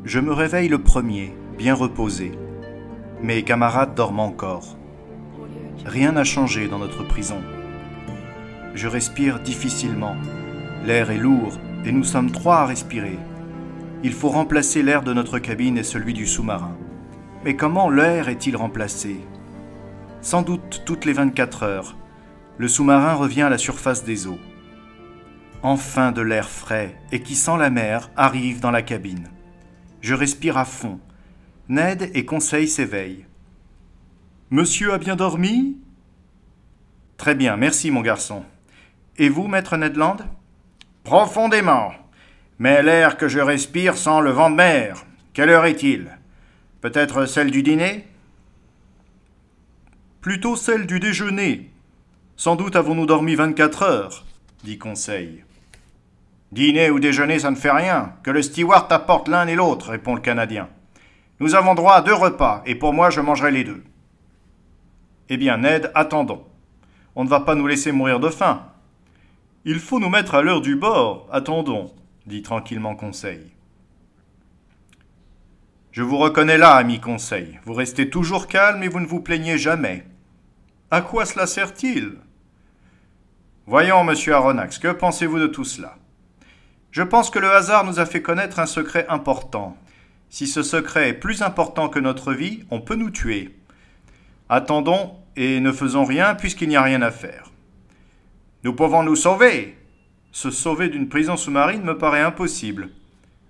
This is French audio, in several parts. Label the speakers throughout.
Speaker 1: Je me réveille le premier, bien reposé. Mes camarades dorment encore. Rien n'a changé dans notre prison. Je respire difficilement. L'air est lourd et nous sommes 3 à respirer. Il faut remplacer l'air de notre cabine et celui du sous-marin. Mais comment l'air est-il remplacé? Sans doute toutes les 24 heures. Le sous-marin revient à la surface des eaux. Enfin de l'air frais et qui sent la mer arrive dans la cabine. Je respire à fond. Ned et Conseil s'éveillent. « Monsieur a bien dormi ?»« Très bien, merci mon garçon. Et vous, maître Ned Land ?»«
Speaker 2: Profondément. Mais l'air que je respire sent le vent de mer. Quelle heure est-il? Peut-être celle du dîner ?»«
Speaker 1: Plutôt celle du déjeuner. Sans doute avons-nous dormi 24 heures, » dit Conseil.
Speaker 2: « Dîner ou déjeuner, ça ne fait rien. Que le steward apporte l'un et l'autre, répond le Canadien. Nous avons droit à 2 repas, et pour moi, je mangerai les 2.
Speaker 1: Eh bien, Ned, attendons. On ne va pas nous laisser mourir de faim. Il faut nous mettre à l'heure du bord. Attendons, dit tranquillement Conseil. Je vous reconnais là, ami Conseil. Vous restez toujours calme et vous ne vous plaignez jamais. À quoi cela sert-il?
Speaker 2: Voyons, monsieur Aronnax, que pensez-vous de tout cela?
Speaker 1: Je pense que le hasard nous a fait connaître un secret important. Si ce secret est plus important que notre vie, on peut nous tuer. Attendons et ne faisons rien puisqu'il n'y a rien à faire.
Speaker 2: Nous pouvons nous sauver.
Speaker 1: Se sauver d'une prison sous-marine me paraît impossible.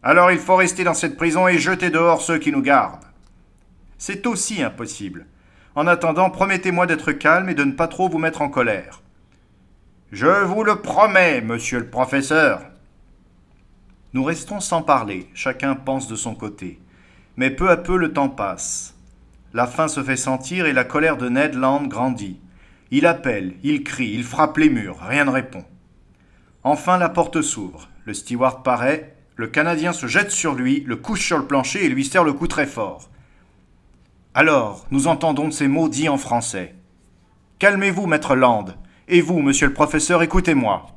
Speaker 2: Alors il faut rester dans cette prison et jeter dehors ceux qui nous gardent.
Speaker 1: C'est aussi impossible. En attendant, promettez-moi d'être calme et de ne pas trop vous mettre en colère.
Speaker 2: Je vous le promets, monsieur le professeur.
Speaker 1: Nous restons sans parler, chacun pense de son côté. Mais peu à peu le temps passe. La faim se fait sentir et la colère de Ned Land grandit. Il appelle, il crie, il frappe les murs, rien ne répond. Enfin la porte s'ouvre, le steward paraît, le Canadien se jette sur lui, le couche sur le plancher et lui serre le cou très fort. Alors, nous entendons ces mots dits en français. « Calmez-vous, maître Land, et vous, monsieur le professeur, écoutez-moi. »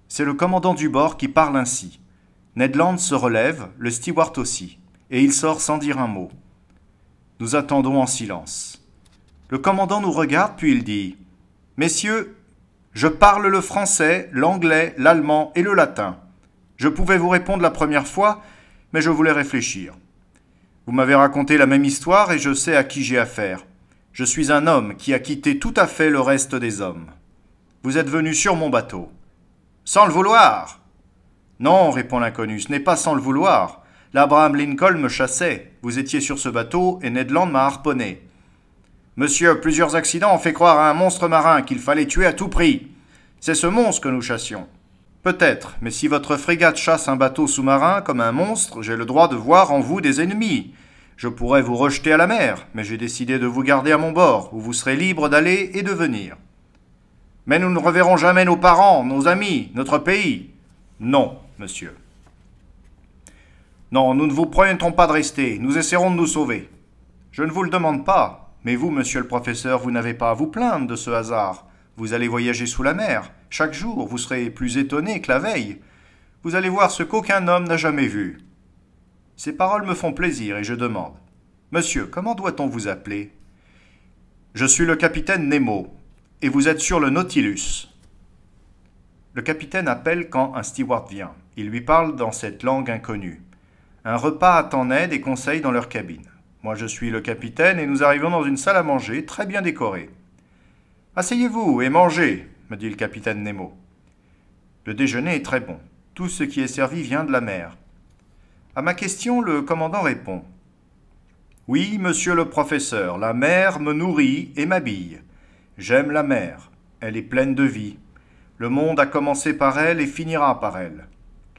Speaker 1: C'est le commandant du bord qui parle ainsi. Ned Land se relève, le steward aussi, et il sort sans dire un mot. Nous attendons en silence. Le commandant nous regarde, puis il dit « Messieurs, je parle le français, l'anglais, l'allemand et le latin. Je pouvais vous répondre la première fois, mais je voulais réfléchir. Vous m'avez raconté la même histoire et je sais à qui j'ai affaire. Je suis un homme qui a quitté tout à fait le reste des hommes. Vous êtes venu sur mon bateau. » « Sans le vouloir !»« Non, répond l'inconnu, ce n'est pas sans le vouloir. L'Abraham Lincoln me chassait. Vous étiez sur ce bateau et Ned Land m'a harponné. »« Monsieur, plusieurs accidents ont fait croire à un monstre marin qu'il fallait tuer à tout prix. C'est ce monstre que nous chassions. »« Peut-être, mais si votre frégate chasse un bateau sous-marin comme un monstre, j'ai le droit de voir en vous des ennemis. Je pourrais vous rejeter à la mer, mais j'ai décidé de vous garder à mon bord, où vous serez libre d'aller et de venir. » « Mais nous ne reverrons jamais nos parents, nos amis, notre pays. »« Non, monsieur. »« Non, nous ne vous promettrons pas de rester. Nous essaierons de nous sauver. »« Je ne vous le demande pas. Mais vous, monsieur le professeur, vous n'avez pas à vous plaindre de ce hasard. Vous allez voyager sous la mer. Chaque jour, vous serez plus étonné que la veille. Vous allez voir ce qu'aucun homme n'a jamais vu. » Ces paroles me font plaisir et je demande. « Monsieur, comment doit-on vous appeler ?»« Je suis le capitaine Nemo. Et vous êtes sur le Nautilus. » Le capitaine appelle quand un steward vient. Il lui parle dans cette langue inconnue. Un repas attend Ned et Conseil dans leur cabine. Moi je suis le capitaine et nous arrivons dans une salle à manger très bien décorée. « Asseyez-vous et mangez, » me dit le capitaine Nemo. Le déjeuner est très bon. Tout ce qui est servi vient de la mer. À ma question, le commandant répond. « Oui, monsieur le professeur, la mer me nourrit et m'habille. J'aime la mer, elle est pleine de vie. Le monde a commencé par elle et finira par elle.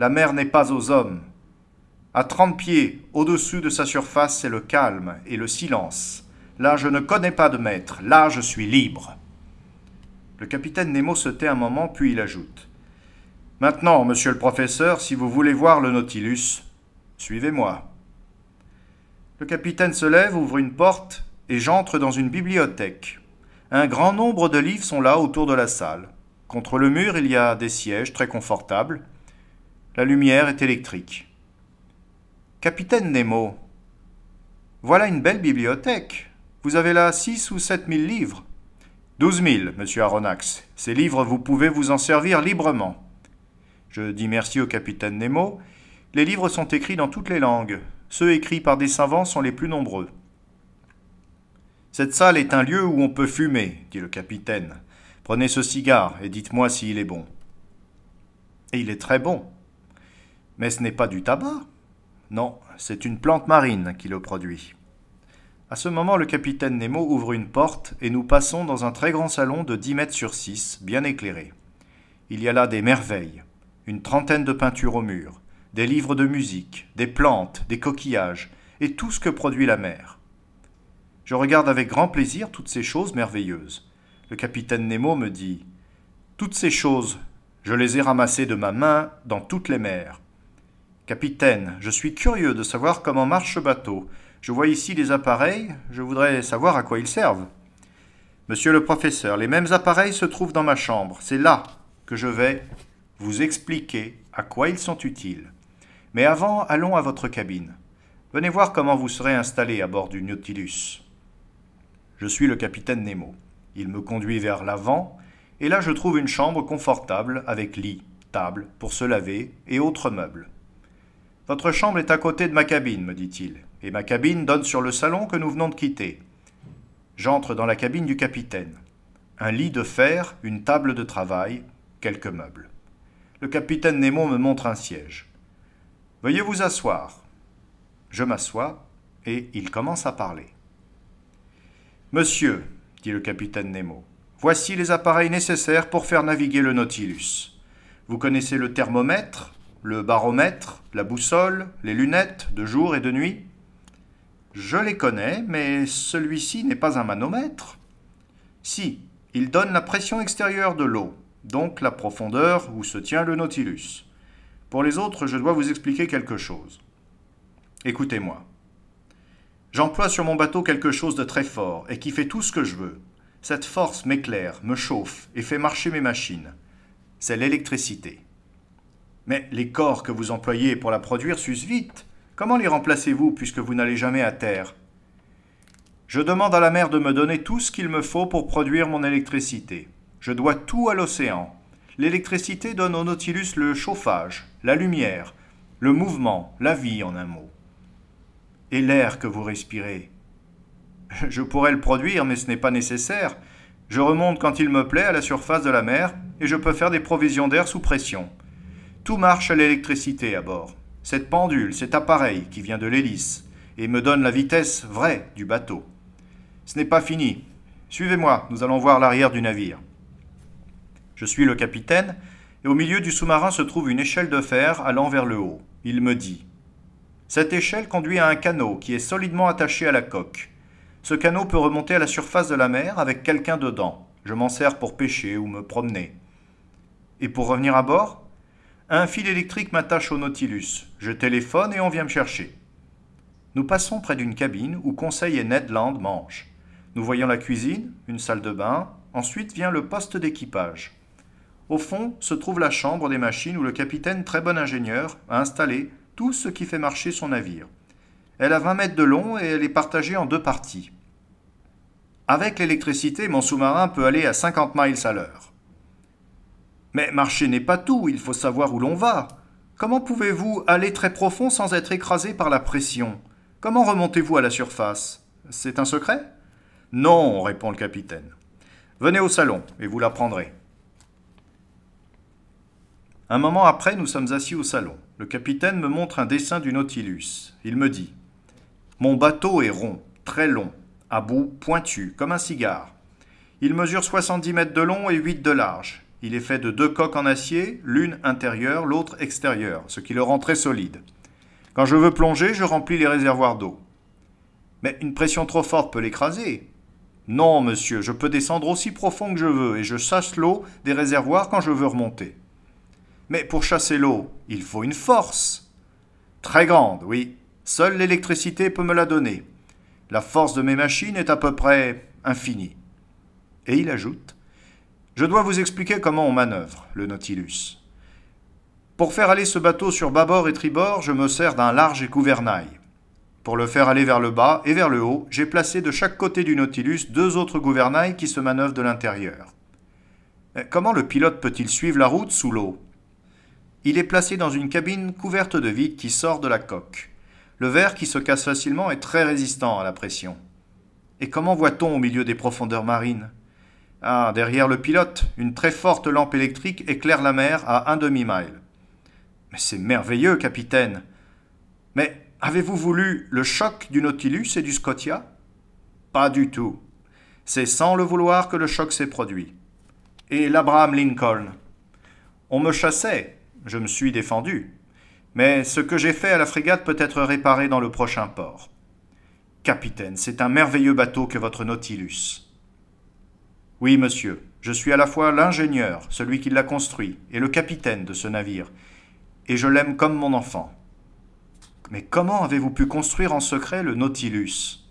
Speaker 1: La mer n'est pas aux hommes. À 30 pieds, au-dessus de sa surface, c'est le calme et le silence. Là, je ne connais pas de maître, là, je suis libre. » Le capitaine Nemo se tait un moment, puis il ajoute. « Maintenant, monsieur le professeur, si vous voulez voir le Nautilus, suivez-moi. » Le capitaine se lève, ouvre une porte, et j'entre dans une bibliothèque. Un grand nombre de livres sont là autour de la salle. Contre le mur, il y a des sièges très confortables. La lumière est électrique. Capitaine Nemo, voilà une belle bibliothèque. Vous avez là 6 ou 7 000 livres. 12 000, monsieur Aronnax. Ces livres, vous pouvez vous en servir librement. Je dis merci au capitaine Nemo. Les livres sont écrits dans toutes les langues. Ceux écrits par des savants sont les plus nombreux. Cette salle est un lieu où on peut fumer, dit le capitaine. Prenez ce cigare et dites-moi s'il est bon. Et il est très bon. Mais ce n'est pas du tabac. Non, c'est une plante marine qui le produit. À ce moment, le capitaine Nemo ouvre une porte et nous passons dans un très grand salon de 10 mètres sur 6, bien éclairé. Il y a là des merveilles, une trentaine de peintures au mur, des livres de musique, des plantes, des coquillages et tout ce que produit la mer. Je regarde avec grand plaisir toutes ces choses merveilleuses. Le capitaine Nemo me dit « Toutes ces choses, je les ai ramassées de ma main dans toutes les mers. Capitaine, je suis curieux de savoir comment marche ce bateau. Je vois ici des appareils, je voudrais savoir à quoi ils servent. » Monsieur le professeur, les mêmes appareils se trouvent dans ma chambre. C'est là que je vais vous expliquer à quoi ils sont utiles. Mais avant, allons à votre cabine. Venez voir comment vous serez installé à bord du Nautilus. Je suis le capitaine Nemo. Il me conduit vers l'avant, et là je trouve une chambre confortable avec lit, table, pour se laver et autres meubles. « Votre chambre est à côté de ma cabine, me dit-il, et ma cabine donne sur le salon que nous venons de quitter. » J'entre dans la cabine du capitaine. Un lit de fer, une table de travail, quelques meubles. Le capitaine Nemo me montre un siège. « Veuillez vous asseoir. » Je m'assois, et il commence à parler. « Monsieur, dit le capitaine Nemo, voici les appareils nécessaires pour faire naviguer le Nautilus. Vous connaissez le thermomètre, le baromètre, la boussole, les lunettes de jour et de nuit? Je les connais, mais celui-ci n'est pas un manomètre. Si, il donne la pression extérieure de l'eau, donc la profondeur où se tient le Nautilus. Pour les autres, je dois vous expliquer quelque chose. Écoutez-moi. J'emploie sur mon bateau quelque chose de très fort et qui fait tout ce que je veux. Cette force m'éclaire, me chauffe et fait marcher mes machines. C'est l'électricité. Mais les corps que vous employez pour la produire s'usent vite. Comment les remplacez-vous puisque vous n'allez jamais à terre? Je demande à la mer de me donner tout ce qu'il me faut pour produire mon électricité. Je dois tout à l'océan. L'électricité donne au Nautilus le chauffage, la lumière, le mouvement, la vie en un mot. Et l'air que vous respirez. Je pourrais le produire, mais ce n'est pas nécessaire. Je remonte quand il me plaît à la surface de la mer et je peux faire des provisions d'air sous pression. Tout marche à l'électricité à bord. Cette pendule, cet appareil qui vient de l'hélice et me donne la vitesse vraie du bateau. Ce n'est pas fini. Suivez-moi, nous allons voir l'arrière du navire. Je suis le capitaine et au milieu du sous-marin se trouve une échelle de fer allant vers le haut. Il me dit « Cette échelle conduit à un canot qui est solidement attaché à la coque. Ce canot peut remonter à la surface de la mer avec quelqu'un dedans. Je m'en sers pour pêcher ou me promener. Et pour revenir à bord ? Un fil électrique m'attache au Nautilus. Je téléphone et on vient me chercher. » Nous passons près d'une cabine où Conseil et Ned Land mangent. Nous voyons la cuisine, une salle de bain, ensuite vient le poste d'équipage. Au fond se trouve la chambre des machines où le capitaine, très bon ingénieur, a installé tout ce qui fait marcher son navire. Elle a 20 mètres de long et elle est partagée en 2 parties. Avec l'électricité, mon sous-marin peut aller à 50 miles à l'heure. Mais marcher n'est pas tout, il faut savoir où l'on va. Comment pouvez-vous aller très profond sans être écrasé par la pression? Comment remontez-vous à la surface? C'est un secret? Non, répond le capitaine. Venez au salon et vous l'apprendrez. Un moment après, nous sommes assis au salon. Le capitaine me montre un dessin du Nautilus. Il me dit « Mon bateau est rond, très long, à bout pointu, comme un cigare. Il mesure 70 mètres de long et 8 de large. Il est fait de 2 coques en acier, l'une intérieure, l'autre extérieure, ce qui le rend très solide. Quand je veux plonger, je remplis les réservoirs d'eau. Mais une pression trop forte peut l'écraser. Non, monsieur, je peux descendre aussi profond que je veux et je chasse l'eau des réservoirs quand je veux remonter. Mais pour chasser l'eau, il faut une force. Très grande, oui. Seule l'électricité peut me la donner. La force de mes machines est à peu près infinie. Et il ajoute « Je dois vous expliquer comment on manœuvre le Nautilus. Pour faire aller ce bateau sur bâbord et tribord, je me sers d'un large gouvernail. Pour le faire aller vers le bas et vers le haut, j'ai placé de chaque côté du Nautilus 2 autres gouvernails qui se manœuvrent de l'intérieur. Comment le pilote peut-il suivre la route sous l'eau? Il est placé dans une cabine couverte de vitre qui sort de la coque. Le verre qui se casse facilement est très résistant à la pression. Et comment voit-on au milieu des profondeurs marines? Ah, derrière le pilote, une très forte lampe électrique éclaire la mer à un demi-mile. Mais c'est merveilleux, capitaine. Mais avez-vous voulu le choc du Nautilus et du Scotia? Pas du tout. C'est sans le vouloir que le choc s'est produit. Et l'Abraham Lincoln? On me chassait, je me suis défendu. Mais ce que j'ai fait à la frégate peut être réparé dans le prochain port. Capitaine, c'est un merveilleux bateau que votre Nautilus. Oui, monsieur, je suis à la fois l'ingénieur, celui qui l'a construit, et le capitaine de ce navire, et je l'aime comme mon enfant. Mais comment avez-vous pu construire en secret le Nautilus?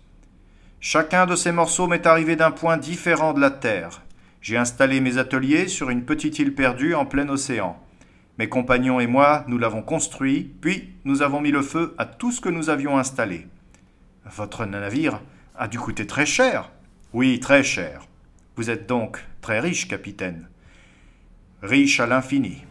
Speaker 1: Chacun de ces morceaux m'est arrivé d'un point différent de la Terre. J'ai installé mes ateliers sur une petite île perdue en plein océan. Mes compagnons et moi, nous l'avons construit, puis nous avons mis le feu à tout ce que nous avions installé. Votre navire a dû coûter très cher. Oui, très cher. Vous êtes donc très riche, capitaine. Riche à l'infini.